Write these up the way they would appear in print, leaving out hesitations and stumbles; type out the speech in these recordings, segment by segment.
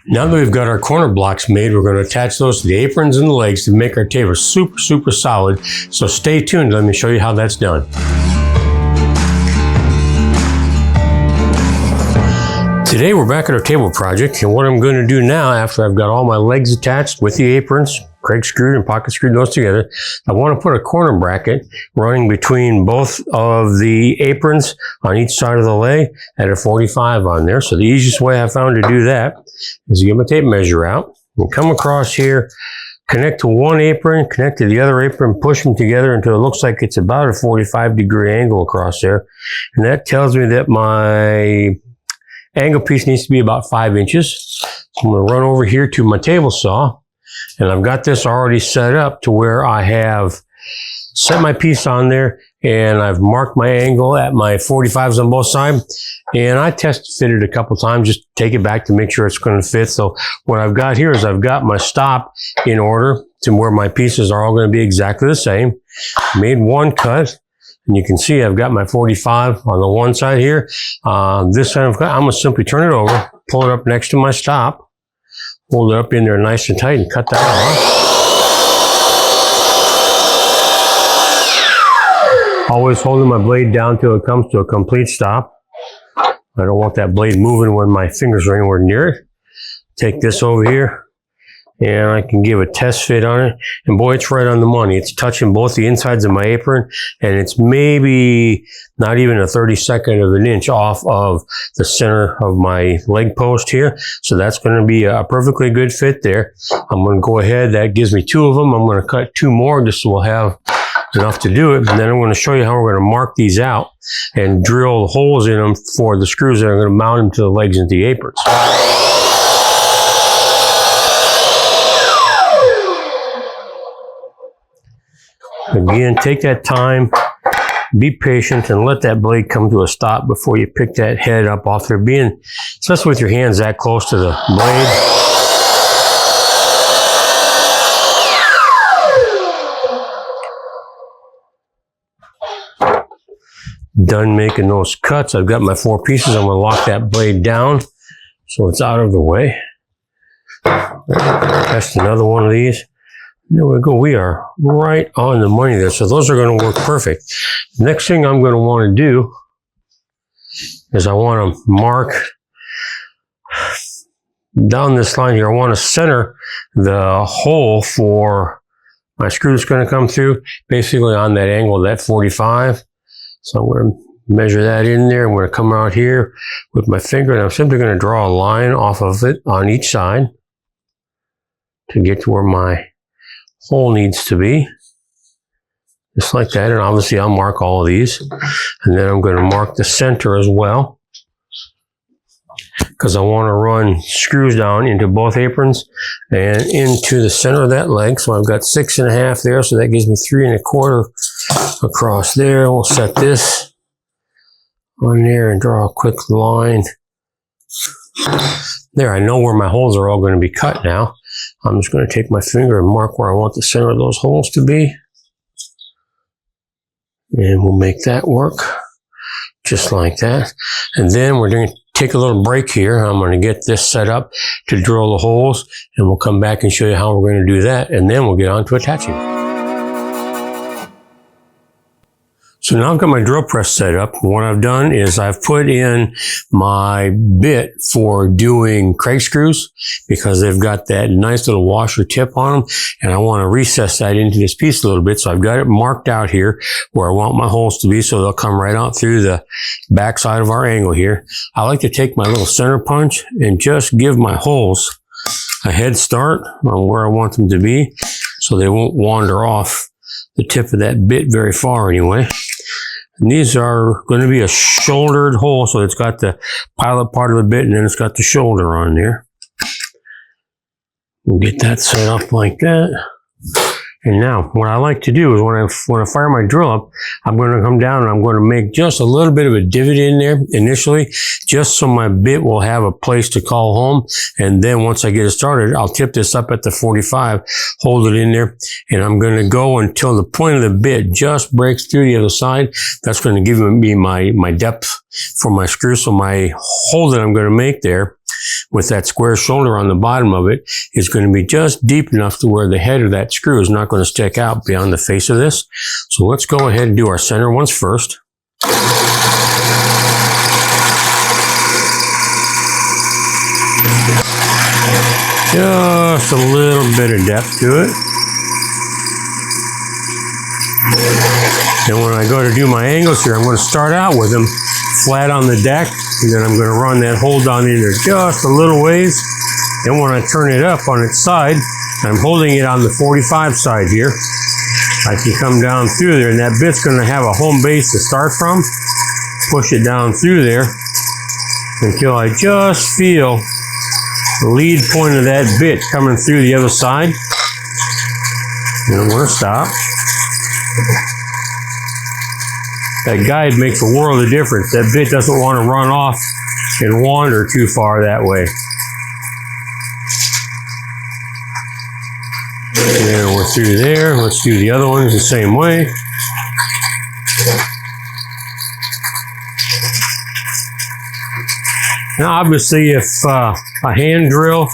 Now that we've got our corner blocks made, we're going to attach those to the aprons and the legs to make our table super solid. So stay tuned. Let me show you how that's done. Today we're back at our table project, and what I'm going to do now, after I've got all my legs attached with the aprons, kreg screwed and pocket screwed those together, I want to put a corner bracket running between both of the aprons on each side of the leg at a 45 on there. So the easiest way I found to do that is to get my tape measure out and come across here, connect to one apron, connect to the other apron, push them together until it looks like it's about a 45-degree angle across there. And that tells me that my angle piece needs to be about 5 inches. So I'm going to run over here to my table saw, and I've got this already set up to where I have set my piece on there, and I've marked my angle at my 45s on both sides, and I test fit it a couple times, just take it back to make sure it's going to fit. So what I've got here is I've got my stop in order to where my pieces are all going to be exactly the same. Made one cut. And you can see I've got my 45 on the one side here. This side I'm going to simply turn it over, pull it up next to my stop, hold it up in there nice and tight and cut that off. Always holding my blade down till it comes to a complete stop. I don't want that blade moving when my fingers are anywhere near it. Take this over here, and I can give a test fit on it. And boy, it's right on the money. It's touching both the insides of my apron, and it's maybe not even a 32nd of an inch off of the center of my leg post here. So that's going to be a perfectly good fit there. I'm going to go ahead. That gives me 2 of them. I'm going to cut 2 more just so we'll have enough to do it. And then I'm going to show you how we're going to mark these out and drill the holes in them for the screws that are going to mount them to the legs and the aprons. Again, take that time, be patient, and let that blade come to a stop before you pick that head up off there. Being, especially with your hands that close to the blade. Done making those cuts. I've got my 4 pieces. I'm going to lock that blade down so it's out of the way. Test another one of these. There we go. We are right on the money there. So those are going to work perfect. Next thing I'm going to want to do is I want to mark down this line here. I want to center the hole for my screw that's going to come through, basically on that angle, that 45. So I'm going to measure that in there. I'm going to come out here with my finger, and I'm simply going to draw a line off of it on each side to get to where my hole needs to be, just like that. And obviously I'll mark all of these, and then I'm going to mark the center as well, because I want to run screws down into both aprons and into the center of that leg. So I've got 6.5 there, so that gives me 3.25 across there. We'll set this on there and draw a quick line there. I know where my holes are all going to be cut now. I'm just going to take my finger and mark where I want the center of those holes to be. And we'll make that work just like that. And then we're going to take a little break here. I'm going to get this set up to drill the holes, and we'll come back and show you how we're going to do that. And then we'll get on to attaching. So now I've got my drill press set up. What I've done is I've put in my bit for doing kreg screws, because they've got that nice little washer tip on them, and I want to recess that into this piece a little bit. So I've got it marked out here where I want my holes to be, so they'll come right out through the back side of our angle here. I like to take my little center punch and just give my holes a head start on where I want them to be, so they won't wander off the tip of that bit very far anyway. And these are going to be a shouldered hole, so it's got the pilot part of the bit, and then it's got the shoulder on there. We'll get that set up like that. And now, what I like to do is when I fire my drill up, I'm going to come down and I'm going to make just a little bit of a divot in there initially, just so my bit will have a place to call home. And then once I get it started, I'll tip this up at the 45, hold it in there, and I'm going to go until the point of the bit just breaks through the other side. That's going to give me my depth for my screw. So my hole that I'm going to make there with that square shoulder on the bottom of it is going to be just deep enough to where the head of that screw is not going to stick out beyond the face of this. So let's go ahead and do our center ones first. Just a little bit of depth to it. And when I go to do my angles here, I'm going to start out with them flat on the deck, and then I'm going to run that hole down in there just a little ways. Then when I turn it up on its side, I'm holding it on the 45 side here. I can come down through there, and that bit's going to have a home base to start from. Push it down through there until I just feel the lead point of that bit coming through the other side. And I'm going to stop. That guide makes a world of difference. That bit doesn't want to run off and wander too far that way. There, we're through there. Let's do the other ones the same way. Now, obviously, if a hand drill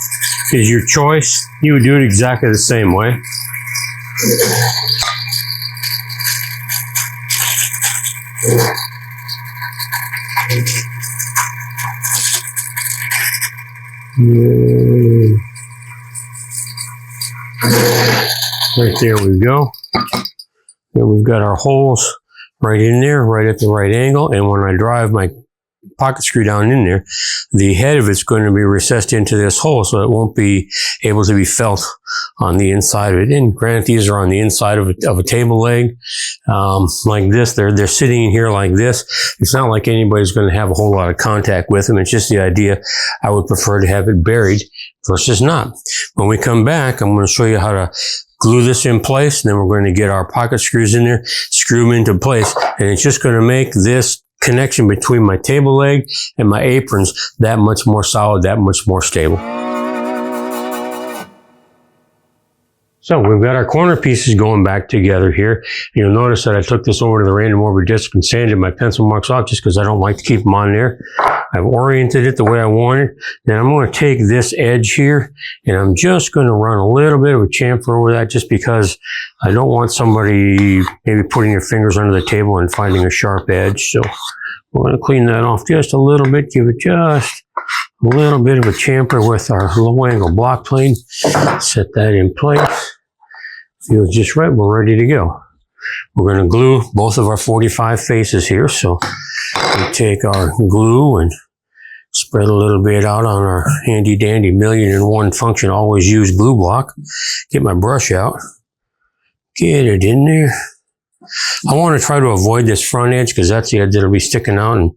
is your choice, you would do it exactly the same way. Right there we go. Then we've got our holes right in there, right at the right angle. And when I drive my pocket screw down in there, the head of it's going to be recessed into this hole, so it won't be able to be felt on the inside of it. And granted, these are on the inside of a table leg, like this. They're sitting in here like this. It's not like anybody's going to have a whole lot of contact with them. It's just the idea. I would prefer to have it buried versus not. When we come back, I'm going to show you how to glue this in place, and then we're going to get our pocket screws in there, screw them into place, and it's just going to make this connection between my table leg and my aprons that much more solid, that much more stable. So we've got our corner pieces going back together here. You'll notice that I took this over to the random over disc and sanded my pencil marks off just because I don't like to keep them on there. I've oriented it the way I want it. Then I'm going to take this edge here and I'm just going to run a little bit of a chamfer over that just because I don't want somebody maybe putting their fingers under the table and finding a sharp edge. So we're going to clean that off just a little bit, give it just a little bit of a chamfer with our low angle block plane. Set that in place. Feels just right. We're ready to go. We're going to glue both of our 45 faces here. So we take our glue and spread a little bit out on our handy dandy 1,000,001 function always use glue block. Get my brush out. Get it in there. I want to try to avoid this front edge because that's the edge that'll be sticking out and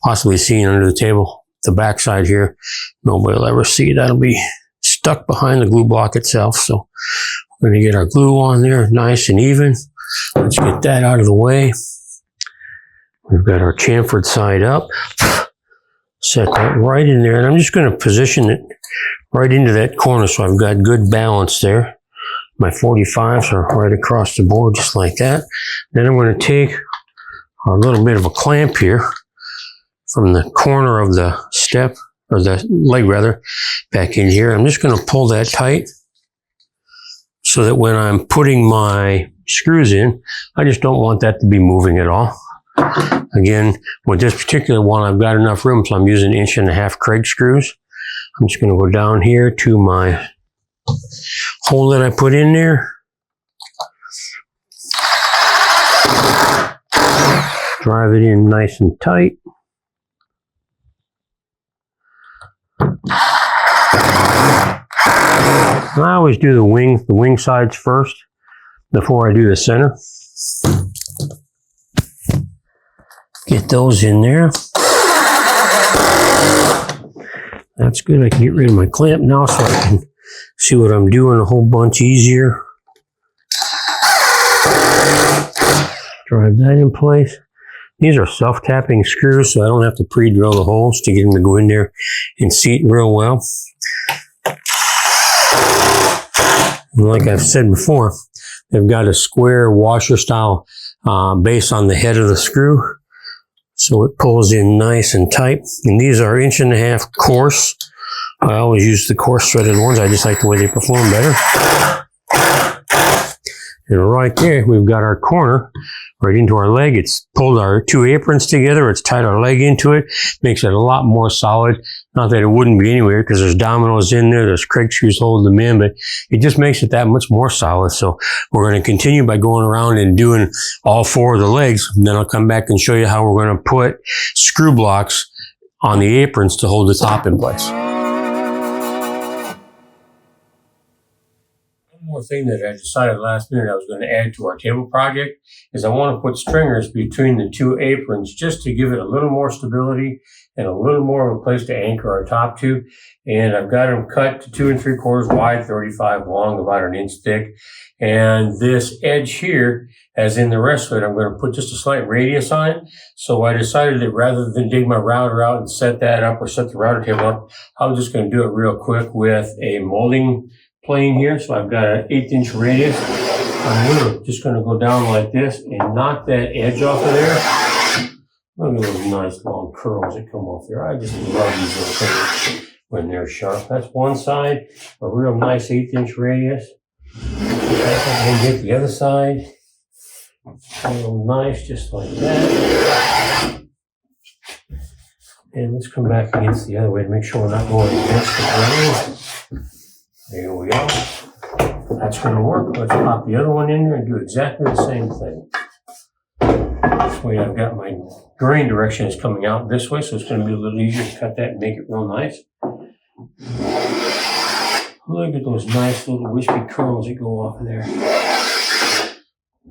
possibly seen under the table. The back side here, nobody will ever see. That'll be stuck behind the glue block itself. So we're going to get our glue on there nice and even. Let's get that out of the way. We've got our chamfered side up. Set that right in there. And I'm just going to position it right into that corner so I've got good balance there. My 45s are right across the board just like that. Then I'm going to take a little bit of a clamp here from the corner of the step, or the leg rather, back in here. I'm just going to pull that tight so that when I'm putting my screws in, I just don't want that to be moving at all. Again, with this particular one, I've got enough room, so I'm using 1.5" Kreg screws. I'm just going to go down here to my hole that I put in there. Drive it in nice and tight. I always do the wing sides first before I do the center. Get those in there. That's good. I can get rid of my clamp now so I can see what I'm doing a whole bunch easier. Drive that in place. These are self-tapping screws, so I don't have to pre-drill the holes to get them to go in there and seat real well. And like I've said before, they've got a square washer style base on the head of the screw, so it pulls in nice and tight. And these are 1.5" coarse I always use the coarse threaded ones. I just like the way they perform better. And right there, we've got our corner right into our leg. It's pulled our two aprons together. It's tied our leg into it. Makes it a lot more solid. Not that it wouldn't be anywhere, because there's dominoes in there. There's kreg screws holding them in, but it just makes it that much more solid. So we're going to continue by going around and doing all four of the legs. And then I'll come back and show you how we're going to put screw blocks on the aprons to hold the top in place. One more thing that I decided last minute I was going to add to our table project is I want to put stringers between the two aprons just to give it a little more stability and a little more of a place to anchor our top to. And I've got them cut to 2 3/4 wide, 35 long, about an inch thick. And this edge here, as in the rest of it, I'm going to put just a slight radius on it. So I decided that rather than dig my router out and set that up or set the router table up, I'm just going to do it real quick with a molding plane here. So I've got an 1/8 inch radius. I'm just going to go down like this and knock that edge off of there. Look at those nice long curls that come off there. I just love these little things when they're sharp. That's one side, a real nice 1/8 inch radius. And get the other side. A little nice, just like that. And let's come back against the other way to make sure we're not going against the grain. There we go. That's going to work. Let's pop the other one in there and do exactly the same thing. This way I've got my grain direction is coming out this way, so it's going to be a little easier to cut that and make it real nice. Look at those nice little wispy curls that go off of there.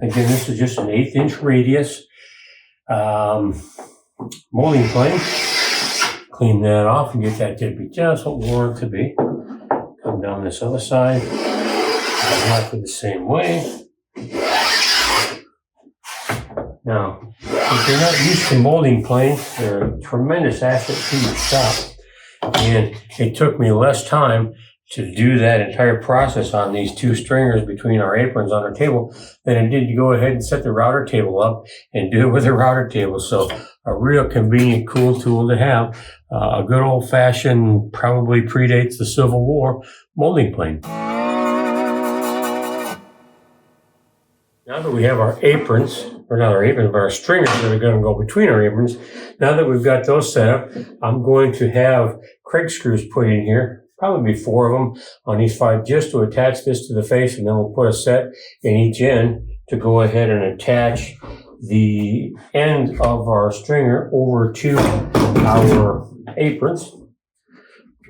Again, this is just an 1/8 inch radius molding plane. Clean that off and get that to be just what we want it to be. Come down this other side. Exactly the same way. Now, if you're not used to molding planes, they're a tremendous asset to your shop. And it took me less time to do that entire process on these two stringers between our aprons on our table than it did to go ahead and set the router table up and do it with a router table. So a real convenient, cool tool to have. A good old-fashioned, probably predates the Civil War, molding plane. Now that we have our aprons, or not our aprons, but our stringers that are going to go between our aprons, now that we've got those set up, I'm going to have kreg screws put in here, probably be 4 of them on each side, just to attach this to the face, and then we'll put a set in each end to go ahead and attach the end of our stringer over to our aprons.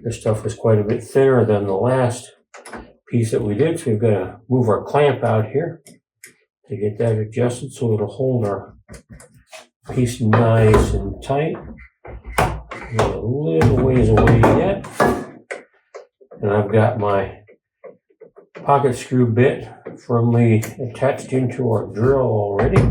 This stuff was quite a bit thinner than the last piece that we did, so we've got to move our clamp out here to get that adjusted so it'll hold our piece nice and tight. We're a little ways away yet. And I've got my pocket screw bit firmly attached into our drill already.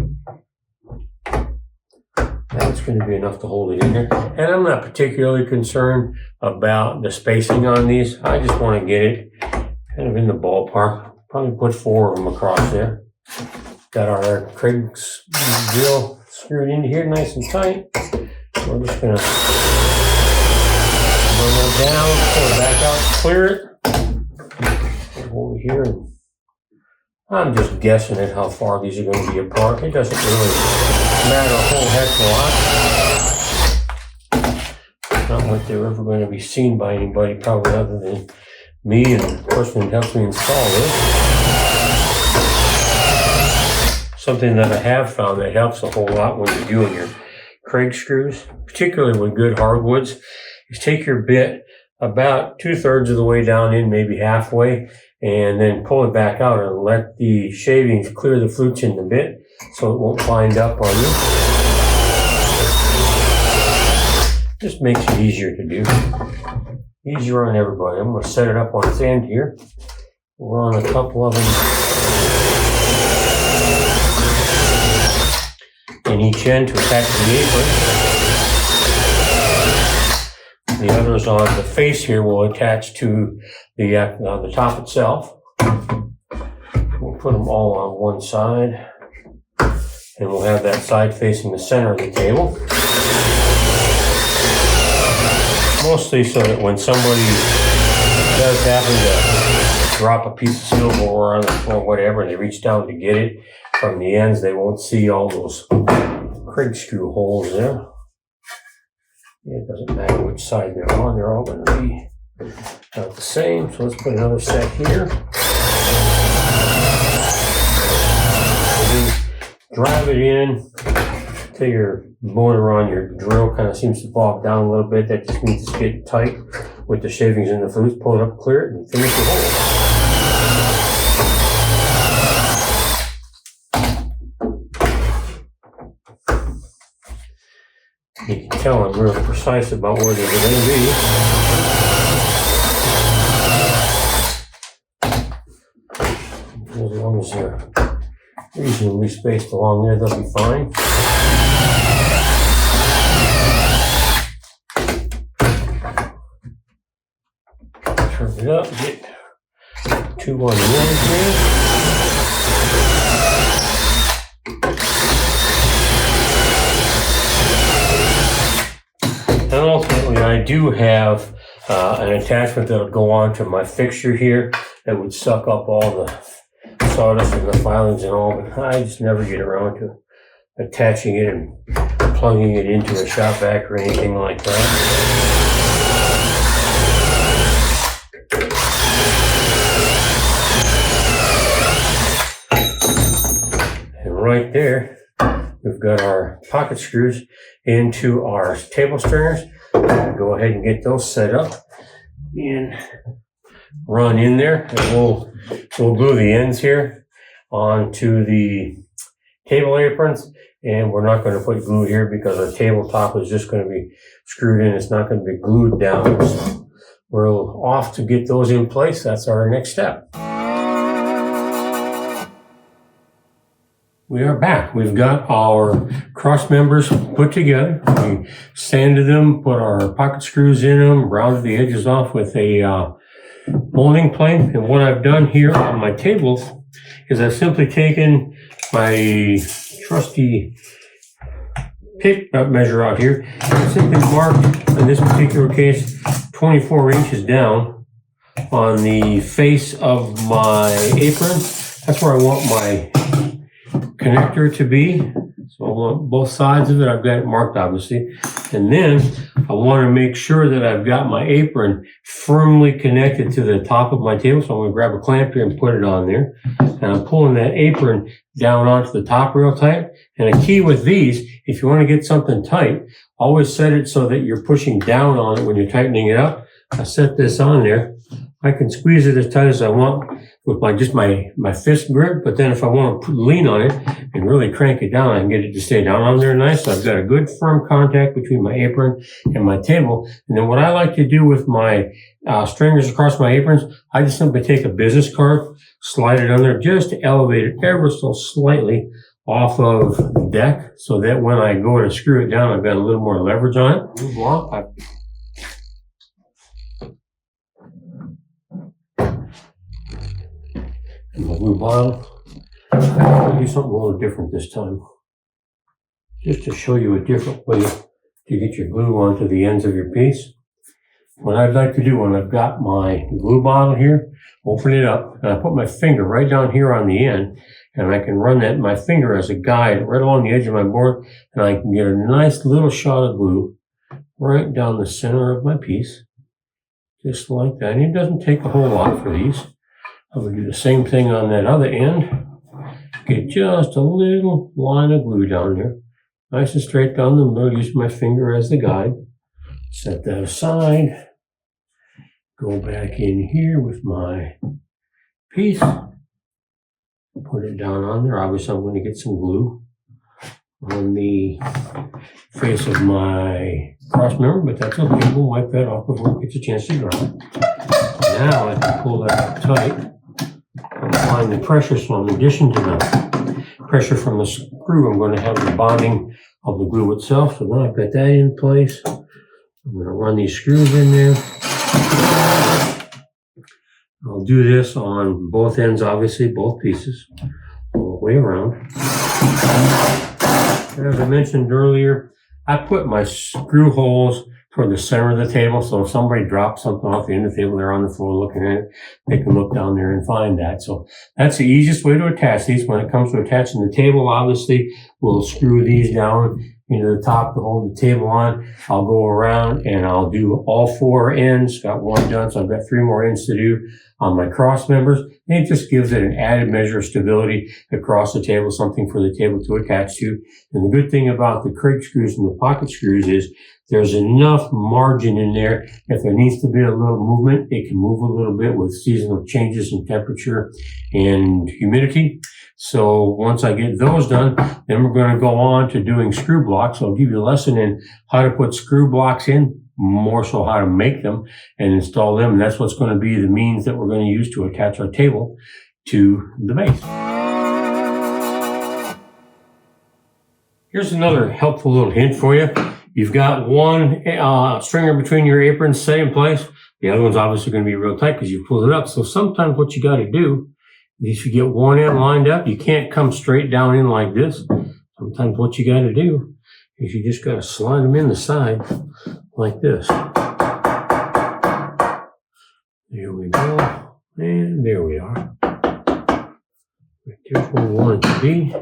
That's going to be enough to hold it in here. And I'm not particularly concerned about the spacing on these. I just want to get it kind of in the ballpark. Probably put 4 of them across there. Got our kreg drill screwed into here nice and tight. We're just going to run that down, pull it back out, clear it. Over here. And I'm just guessing at how far these are going to be apart. It doesn't really matter a whole heck of a lot. Not like they're ever going to be seen by anybody, probably other than me and the person who helps me install this. Something that I have found that helps a whole lot when you're doing your kreg screws, particularly with good hardwoods, is take your bit about 2/3 of the way down in, maybe halfway, and then pull it back out and let the shavings clear the flutes in the bit so it won't bind up on you. Just makes it easier to do. Easier on everybody. I'm going to set it up on its end here. We're on a couple of them in each end to attach to the apron. The others on the face here will attach to the top itself. We'll put them all on one side, and we'll have that side facing the center of the table. Mostly so that when somebody does happen to drop a piece of silverware on the floor, whatever, and they reach down to get it from the ends, they won't see all those kreg screw holes there. It doesn't matter which side they're all going to be about the same. So let's put another set here. Drive it in till your motor on your drill kind of seems to bog down a little bit. That just means it's getting tight with the shavings and the flutes. Pull it up, clear it, and finish the hole. You can tell I'm real precise about where they're going to be. As long as they're reasonably spaced along there, they'll be fine. Turn it up, get 2 on the ends here. And ultimately, I do have an attachment that'll go on to my fixture here that would suck up all the sawdust and the filings and all, but I just never get around to attaching it and plugging it into a shop vac or anything like that. And right there, we've got our pocket screws into our table stringers. Go ahead and get those set up and run in there, and we'll glue the ends here onto the table aprons. And we're not going to put glue here because our tabletop is just going to be screwed in. It's not going to be glued down. So we're off to get those in place. That's our next step. We are back. We've got our cross members put together. We sanded them, put our pocket screws in them, rounded the edges off with a molding plane. And what I've done here on my tables is I've simply taken my trusty pick measure out here and simply marked, in this particular case, 24 inches down on the face of my apron. That's where I want my connector to be. So I want both sides of it. I've got it marked, obviously. And then I want to make sure that I've got my apron firmly connected to the top of my table. So I'm going to grab a clamp here and put it on there. And I'm pulling that apron down onto the top real tight. And a key with these, if you want to get something tight, always set it so that you're pushing down on it when you're tightening it up. I set this on there. I can squeeze it as tight as I want with my fist grip, but then if I want to lean on it and really crank it down, I can get it to stay down on there nice. So I've got a good firm contact between my apron and my table. And then what I like to do with my stringers across my aprons, I just simply take a business card, slide it on there just to elevate it ever so slightly off of the deck so that when I go to screw it down, I've got a little more leverage on it. My glue bottle. I'm going to do something a little different this time. Just to show you a different way to get your glue onto the ends of your piece. What I'd like to do when I've got my glue bottle here, open it up, and I put my finger right down here on the end, and I can run my finger as a guide right along the edge of my board, and I can get a nice little shot of glue right down the center of my piece. Just like that. And it doesn't take a whole lot for these. I will do the same thing on that other end. Get just a little line of glue down there. Nice and straight down the middle. Use my finger as the guide. Set that aside. Go back in here with my piece. Put it down on there. Obviously, I'm going to get some glue on the face of my cross member, but that's okay. We'll wipe that off before it gets a chance to dry. Now I can pull that up tight. Applying the pressure, so in addition to the pressure from the screw, I'm going to have the bonding of the glue itself. So now I've got that in place. I'm going to run these screws in there. I'll do this on both ends, obviously, both pieces, all the way around. As I mentioned earlier, I put my screw holes toward the center of the table. So if somebody drops something off the end of the table, they're on the floor looking at it, they can look down there and find that. So that's the easiest way to attach these. When it comes to attaching the table, obviously, we'll screw these down into the top to hold the table on. I'll go around and I'll do all 4 ends. Got 1 done, so I've got 3 more ends to do on my cross members. And it just gives it an added measure of stability across the table, something for the table to attach to. And the good thing about the kreg screws and the pocket screws is there's enough margin in there. If there needs to be a little movement, it can move a little bit with seasonal changes in temperature and humidity. So once I get those done, then we're going to go on to doing screw blocks. So I'll give you a lesson in how to put screw blocks in, more so how to make them and install them. And that's what's going to be the means that we're going to use to attach our table to the base. Here's another helpful little hint for you. You've got 1 stringer between your aprons set in place. The other one's obviously going to be real tight because you pulled it up. So sometimes what you got to do is if you get one end lined up, you can't come straight down in like this. Sometimes what you got to do is you just got to slide them in the side like this. There we go. And there we are. There's where we want it to be.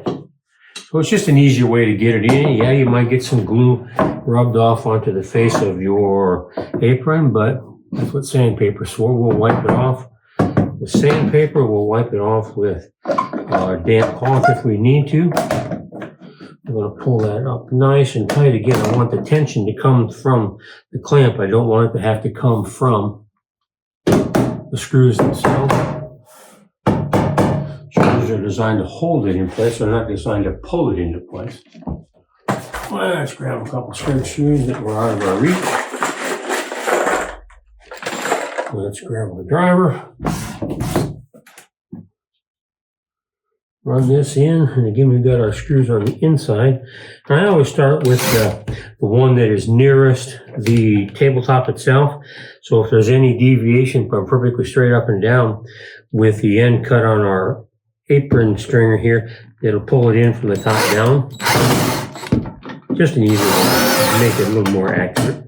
So it's just an easier way to get it in. Yeah, you might get some glue rubbed off onto the face of your apron, but that's what sandpaper's for. We'll wipe it off with sandpaper. We'll wipe it off with damp cloth if we need to. I'm going to pull that up nice and tight again. I want the tension to come from the clamp. I don't want it to have to come from the screws themselves. Screws are designed to hold it in place. They're not designed to pull it into place. Let's grab a couple straight screws that were out of our reach. Let's grab the driver. Run this in, and again, we've got our screws on the inside. And I always start with the one that is nearest the tabletop itself. So if there's any deviation from perfectly straight up and down with the end cut on our apron stringer here, it'll pull it in from the top down. Just an easy way to make it a little more accurate.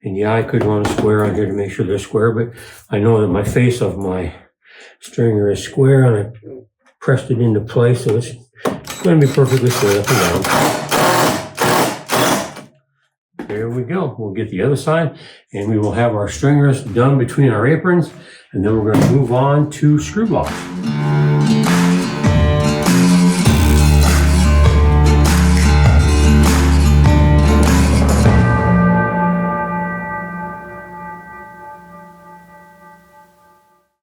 And yeah, I could run a square on here to make sure they're square, but I know that my face of my stringer is square, and I pressed it into place, so it's going to be perfectly straight up and down. There we go. We'll get the other side, and we will have our stringers done between our aprons, and then we're going to move on to screw blocks.